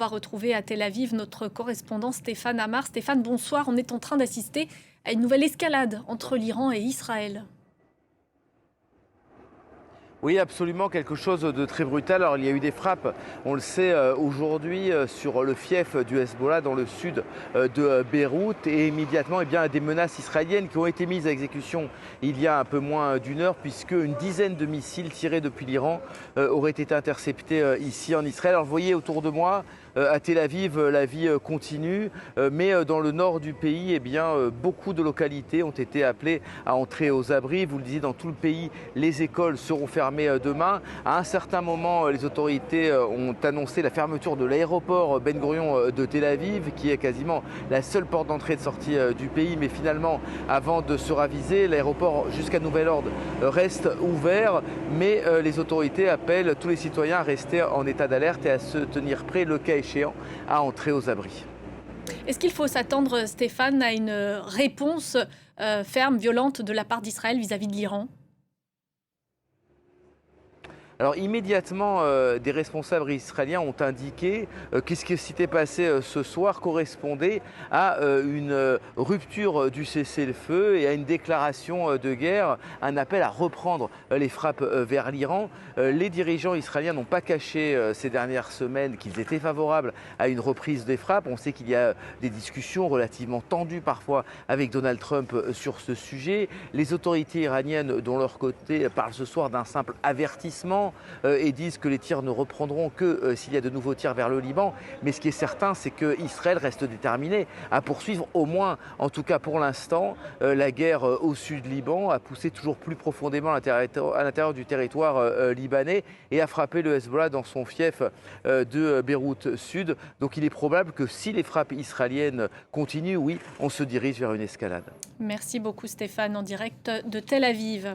On va retrouver à Tel Aviv notre correspondant Stéphane Amar. Stéphane, bonsoir. On est en train d'assister à une nouvelle escalade entre l'Iran et Israël. Oui, absolument, quelque chose de très brutal. Alors, il y a eu des frappes, on le sait, aujourd'hui sur le fief du Hezbollah dans le sud de Beyrouth. Et immédiatement, des menaces israéliennes qui ont été mises à exécution il y a un peu moins d'une heure, puisque une dizaine de missiles tirés depuis l'Iran auraient été interceptés ici en Israël. Alors, vous voyez autour de moi, à Tel Aviv, la vie continue, mais dans le nord du pays, beaucoup de localités ont été appelées à entrer aux abris. Vous le disiez, dans tout le pays, les écoles seront fermées demain. À un certain moment, les autorités ont annoncé la fermeture de l'aéroport Ben Gurion de Tel Aviv, qui est quasiment la seule porte d'entrée et de sortie du pays. Mais finalement, avant de se raviser, l'aéroport, jusqu'à nouvel ordre, reste ouvert. Mais les autorités appellent tous les citoyens à rester en état d'alerte et à se tenir prêts, le cas échéant, à entrer aux abris. Est-ce qu'il faut s'attendre, Stéphane, à une réponse ferme, violente de la part d'Israël vis-à-vis de l'Iran? Alors immédiatement, des responsables israéliens ont indiqué que ce qui s'était passé ce soir correspondait à une rupture du cessez-le-feu et à une déclaration de guerre, un appel à reprendre les frappes vers l'Iran. Les dirigeants israéliens n'ont pas caché ces dernières semaines qu'ils étaient favorables à une reprise des frappes. On sait qu'il y a des discussions relativement tendues parfois avec Donald Trump sur ce sujet. Les autorités iraniennes, de leur côté, parlent ce soir d'un simple avertissement et disent que les tirs ne reprendront que s'il y a de nouveaux tirs vers le Liban. Mais ce qui est certain, c'est qu'Israël reste déterminé à poursuivre au moins, en tout cas pour l'instant, la guerre au sud Liban, à pousser toujours plus profondément à l'intérieur du territoire libanais et à frapper le Hezbollah dans son fief de Beyrouth Sud. Donc il est probable que si les frappes israéliennes continuent, oui, on se dirige vers une escalade. Merci beaucoup, Stéphane, en direct de Tel Aviv.